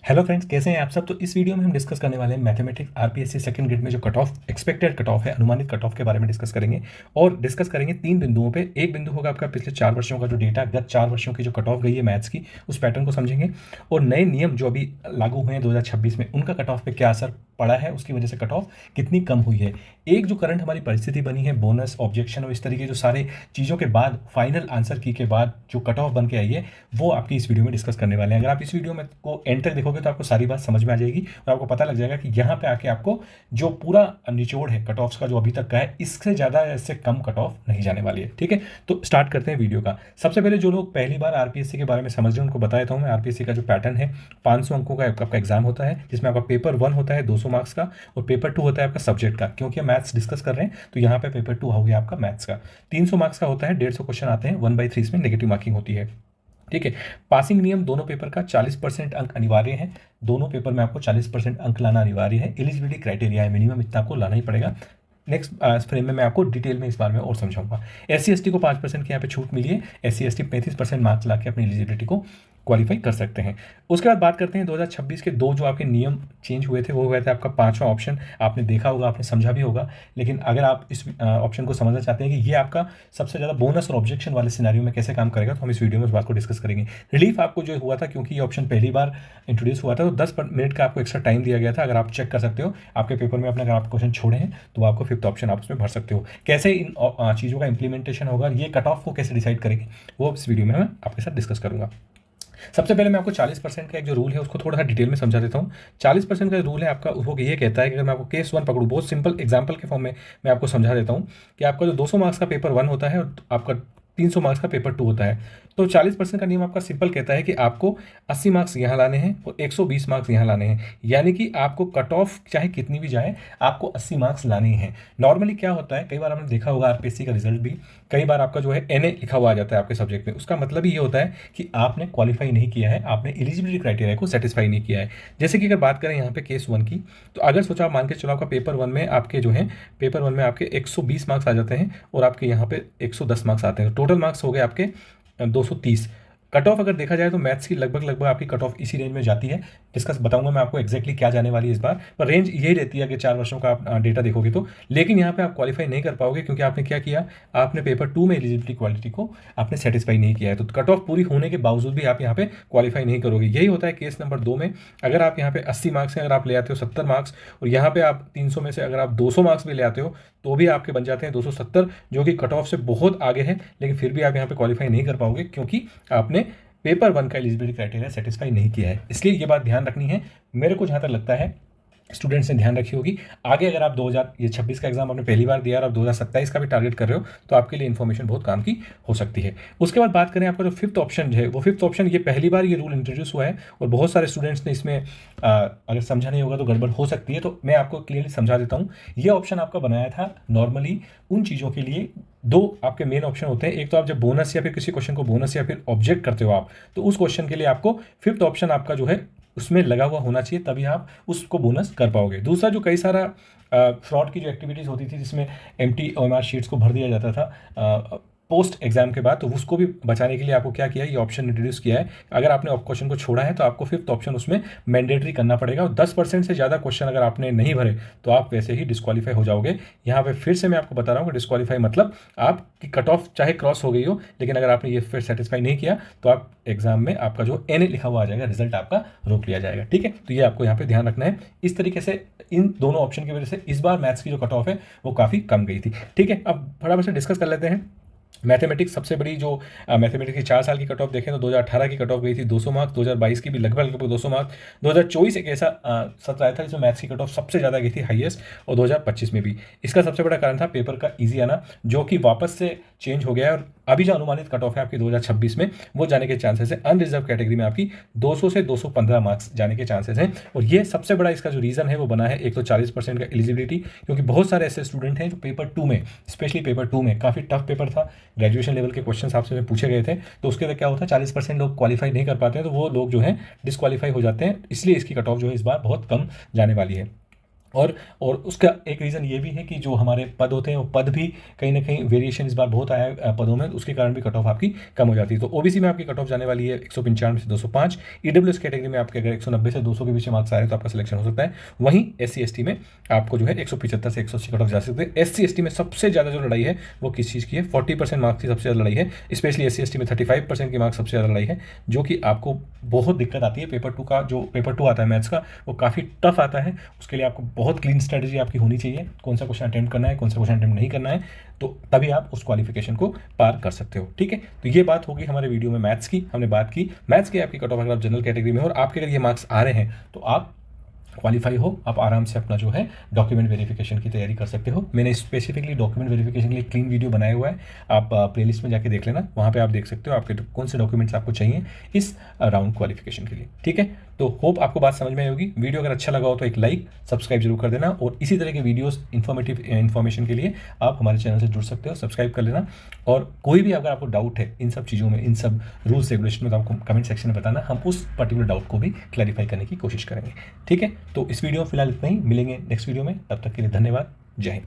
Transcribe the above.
Hello friends, कैसे हैं आप सब। तो इस वीडियो में हम डिस्कस करने वाले हैं मैथमेटिक्स आरपीएससी सेकंड ग्रेड में जो cut off expected cut off है, अनुमानित कट ऑफ के बारे में डिस्कस करेंगे। और डिस्कस करेंगे तीन बिंदुओं पे। एक बिंदु होगा आपका पिछले 4 वर्षों का जो डेटा, गत 4 वर्षों की जो कट ऑफ गई है मैथ्स की, उस पैटर्न को समझेंगे। और नए नियम जो अभी लागू हुए हैं 2026 में, उनका कट ऑफ पे क्या असर पड़ा है, उसकी वजह से कट ऑफ कितनी कम हुई है। एक जो करंट हमारी परिस्थिति बनी है, बोनस, ऑब्जेक्शन और इस तरीके जो सारे चीज़ों के बाद फाइनल आंसर की के बाद जो कट ऑफ बन के आई है, वो आपकी इस वीडियो में डिस्कस करने वाले हैं। अगर आप इस वीडियो में को एंड तक देखोगे तो आपको सारी बात समझ में आ जाएगी और आपको पता लग जाएगा कि यहाँ पे आके आपको जो पूरा निचोड़ है कट ऑफ्स का जो अभी तक का है, इससे ज़्यादा इससे कम कट ऑफ नहीं जाने वाली है। ठीक है, तो स्टार्ट करते हैं वीडियो का। सबसे पहले जो लोग पहली बार आरपीएससी के बारे में समझ रहे हैं उनको बता देता हूँ मैं। आरपीएससी का जो पैटर्न है, 500 अंकों का आपका एग्जाम होता है, जिसमें आपका पेपर 1 होता है 200 मार्क्स का, और पेपर 2 होता है आपका सब्जेक्ट का। क्योंकि हम मैथ्स डिस्कस कर रहे हैं तो यहाँ पे पेपर 2 हो गया आपका मैथ्स का। 300 मार्क्स का होता है, 150 क्वेश्चन आते हैं, 1/3 इसमें नेगेटिव मार्किंग होती है। ठीक है, पासिंग नियम दोनों पेपर का 40% अंक अनिवार्य है। दोनों पेपर में आपको 40% अंक लाना अनिवार्य है। एलिजिबिलिटी क्राइटेरिया है, मिनिमम इतना आपको लाना ही पड़ेगा। नेक्स्ट फ्रेम में मैं आपको डिटेल में इस बारे में और समझाऊंगा। SC ST को 5% की यहाँ पे छूट मिली है। SC ST 35% मार्क्स ला के अपनी एलिजिबिलिटी को क्वालिफाई कर सकते हैं। उसके बाद बात करते हैं 2026 के दो जो आपके नियम चेंज हुए थे, वो हुए थे आपका 5वां ऑप्शन। आपने देखा होगा, आपने समझा भी होगा, लेकिन अगर आप इस ऑप्शन को समझना चाहते हैं कि ये आपका सबसे ज़्यादा बोनस और ऑब्जेक्शन वाले सिनारियो में कैसे काम करेगा, तो हम इस वीडियो में उस बात को डिस्कस करेंगे। रिलीफ आपको जो हुआ था, क्योंकि ये ऑप्शन पहली बार इंट्रोड्यूस हुआ था, तो 10 मिनट का आपको एक्स्ट्रा टाइम दिया गया था। अगर आप चेक कर सकते हो आपके पेपर में अपने, अगर आप क्वेश्चन छोड़े हैं तो आपको 5th ऑप्शन आप उसमें भर सकते हो। कैसे इन चीज़ों का इंप्लीमेंटेशन होगा, ये कट ऑफ को कैसे डिसाइड करेंगे, वो इस वीडियो में मैं आपके साथ डिस्कस करूंगा। सबसे पहले मैं आपको 40% का एक जो रूल है उसको थोड़ा सा डिटेल में समझा देता हूँ। 40% का रूल है आपका, वो ये कहता है कि अगर मैं आपको केस 1 पकड़ूँ, बहुत सिंपल एग्जांपल के फॉर्म में मैं आपको समझा देता हूँ कि आपका जो 200 मार्क्स का पेपर 1 होता है और आपका 300 मार्क्स का पेपर 2 होता है, तो 40% का नियम आपका सिंपल कहता है कि आपको 80 मार्क्स यहाँ लाने हैं और 120 मार्क्स यहाँ लाने हैं। यानी कि आपको कट ऑफ चाहे कितनी भी जाए, आपको 80 मार्क्स लाने हैं। नॉर्मली क्या होता है, कई बार हमने देखा होगा आरपीएससी का रिजल्ट भी, कई बार आपका जो है NA लिखा हुआ आ जाता है आपके सब्जेक्ट में। उसका मतलब ये होता है कि आपने क्वालिफाई नहीं किया है, आपने एलिजिबिलिटी क्राइटेरिया को सेटिस्फाई नहीं किया है। जैसे कि अगर बात करें यहाँ पे केस 1 की, तो अगर सोचा, मान के चलो आपका पेपर 1 में आपके जो है, पेपर 1 में आपके 120 मार्क्स आ जाते हैं और आपके यहाँ पे 110 मार्क्स आते हैं, टोटल मार्क्स हो गए आपके 230। कट ऑफ अगर देखा जाए तो मैथ्स की लगभग लगभग आपकी कट ऑफ इसी रेंज में जाती है। डिस्कस बताऊंगा मैं आपको एक्जैक्टली क्या जाने वाली है इस बार, पर रेंज यही रहती है कि 4 वर्षों का आप डेटा देखोगे तो। लेकिन यहाँ पे आप क्वालिफाई नहीं कर पाओगे, क्योंकि आपने क्या किया, आपने पेपर 2 में एलिजिबिलिटी क्वालिटी को आपने सेटिस्फाई नहीं किया है। तो कट ऑफ पूरी होने के बावजूद भी आप यहाँ पे क्वालिफाई नहीं करोगे। यही होता है केस नंबर 2 में। अगर आप यहाँ पे 80 मार्क्स हैं, अगर आप ले आते हो 70 मार्क्स, और यहाँ पे आप 300 में से अगर आप 200 मार्क्स भी ले आते हो, तो भी आपके बन जाते हैं 270, जो कि कट ऑफ से बहुत आगे है। लेकिन फिर भी आप यहाँ पे क्वालिफाई नहीं कर पाओगे, क्योंकि आपने पेपर 1 का एलिजिबिलिटी क्राइटेरिया सेटिस्फाई नहीं किया है। इसलिए ये बात ध्यान रखनी है, मेरे को जहाँ तक लगता है स्टूडेंट्स ने ध्यान रखी होगी। आगे अगर आप 2026 का एग्जाम आपने पहली बार दिया और आप 2027 का भी टारगेट कर रहे हो, तो आपके लिए इन्फॉर्मेशन बहुत काम की हो सकती है। उसके बाद बात करें आपका जो 5th ऑप्शन है, वो 5th ऑप्शन ये पहली बार ये रूल इंट्रोड्यूस हुआ है और बहुत सारे स्टूडेंट्स ने इसमें अगर समझा नहीं होगा तो गड़बड़ हो सकती है, तो मैं आपको क्लियरली समझा देता हूँ। ये ऑप्शन आपका बनाया था नॉर्मली उन चीज़ों के लिए, दो आपके मेन ऑप्शन होते हैं। एक तो आप जब बोनस या फिर किसी क्वेश्चन को बोनस या फिर ऑब्जेक्ट करते हो आप, तो उस क्वेश्चन के लिए आपको 5th ऑप्शन आपका जो है उसमें लगा हुआ होना चाहिए, तभी आप उसको बोनस कर पाओगे। दूसरा, जो कई सारा फ्रॉड की जो एक्टिविटीज़ होती थी, जिसमें एम्प्टी OMR शीट्स को भर दिया जाता था पोस्ट एग्जाम के बाद, तो उसको भी बचाने के लिए आपको क्या किया है, ये ऑप्शन इंट्रोड्यूस किया है। अगर आपने क्वेश्चन को छोड़ा है तो आपको 5th ऑप्शन उसमें मैंडेटरी करना पड़ेगा, और 10% से ज़्यादा क्वेश्चन अगर आपने नहीं भरे तो आप वैसे ही डिस्क्वालीफाई हो जाओगे। यहाँ पे फिर से मैं आपको बता रहा हूँ कि डिस्क्वालीफाई मतलब आपकी कट ऑफ चाहे क्रॉस हो गई हो, लेकिन अगर आपने ये फिर सेटिस्फाई नहीं किया तो आप एग्जाम में आपका जो NA लिखा हुआ आ जाएगा, रिजल्ट आपका रोक लिया जाएगा। ठीक है, तो ये आपको यहाँ पे ध्यान रखना है। इस तरीके से इन दोनों ऑप्शन की वजह से इस बार मैथ्स की जो कट ऑफ है वो काफ़ी कम गई थी। ठीक है, अब फटाफट से डिस्कस कर लेते हैं। मैथमेटिक्स सबसे बड़ी जो मैथमेटिक्स की 4 साल की कट ऑफ देखें तो 2018 की कट ऑफ गई थी 200 मार्क्स, 2022 की भी लगभग लगभग 200 मार्क्स, 2024 एक ऐसा सत्र आया था जिसमें मैथ्स की कट ऑफ सबसे ज़्यादा गई थी हाईएस्ट, और 2025 में भी। इसका सबसे बड़ा कारण था पेपर का ईजी आना, जो कि वापस से चेंज हो गया है। और अभी जो अनुमानित कट ऑफ है आपकी 2026 में, वो जाने के चांसेस है अनरिजर्व कैटेगरी में आपकी 200 से 215 मार्क्स जाने के चांसेस हैं। और ये सबसे बड़ा इसका जो रीज़न है वो बना है, एक तो 40% का एलिजिबिलिटी, क्योंकि बहुत सारे ऐसे स्टूडेंट हैं जो पेपर 2 में, स्पेशली पेपर 2 में काफ़ी टफ पेपर था, ग्रेजुएशन लेवल के क्वेश्चन आपसे पूछे गए थे, तो उसके लिए क्या होता है, 40% लोग क्वालिफाई नहीं कर पाते हैं, तो वो लोग जो है डिस्क्वालीफाई हो जाते हैं। इसलिए इसकी कट ऑफ जो है इस बार बहुत कम जाने वाली है। और उसका एक रीज़न ये भी है कि जो हमारे पद होते हैं वो पद भी कहीं ना कहीं वेरिएशन इस बार बहुत आया है पदों में, उसके कारण भी कट ऑफ आपकी कम हो जाती है। तो ओबीसी में आपकी कट ऑफ जाने वाली है 195 से 205। ईडब्ल्यूएस कैटेगरी में आपके अगर 190 से 200 के बीच में मार्क्स आ रहे हैं तो आपका सिलेक्शन हो सकता है। वहीं एससी एसटी में आपको जो है 175 से 180 कट ऑफ जा सकते हैं। एससी एसटी में सबसे ज़्यादा जो लड़ाई है वो किस चीज़ की है, 40% मार्क्स की सबसे ज़्यादा लड़ाई है। स्पेशली एससी एसटी में 35% की मार्क्स सबसे ज़्यादा लड़ाई है, जो कि आपको बहुत दिक्कत आती है। पेपर 2 का जो पेपर 2 आता है मैथ्स का, वो काफ़ी टफ आता है। उसके लिए आपको बहुत क्लीन स्ट्रेटजी आपकी होनी चाहिए, कौन सा क्वेश्चन अटेम्प्ट करना है, कौन सा क्वेश्चन अटेम्प्ट नहीं करना है, तो तभी आप उस क्वालिफिकेशन को पार कर सकते हो। ठीक है, तो ये बात होगी हमारे वीडियो में मैथ्स की। हमने बात की मैथ्स की आपकी कट ऑफ, अगर आप जनरल कैटेगरी में हो और आपके अगर ये मार्क्स आ रहे हैं तो आप क्वालिफाई हो, आप आराम से अपना जो है डॉक्यूमेंट वेरिफिकेशन की तैयारी कर सकते हो। मैंने स्पेसिफिकली डॉक्यूमेंट वेरिफिकेशन के लिए क्लीन वीडियो बनाया हुआ है, आप प्लेलिस्ट में जाके देख लेना, वहाँ पे आप देख सकते हो आपके कौन से डॉक्यूमेंट्स आपको चाहिए इस राउंड क्वालिफिकेशन के लिए। ठीक है, तो होप आपको बात समझ में आई होगी। वीडियो अगर अच्छा लगा हो तो एक लाइक, सब्सक्राइब जरूर कर देना, और इसी तरह के वीडियोस इन्फॉर्मेशन के लिए आप हमारे चैनल से जुड़ सकते हो, सब्सक्राइब कर लेना। और कोई भी अगर आपको डाउट है इन सब चीज़ों में, इन सब रूल्स रेगुलेशन में, तो आपको कमेंट सेक्शन में बताना, हम उस पर्टिकुलर डाउट को भी क्लैरिफाई करने की कोशिश करेंगे। ठीक है, तो इस वीडियो में फिलहाल इतना ही, मिलेंगे नेक्स्ट वीडियो में, तब तक के लिए धन्यवाद, जय हिंद।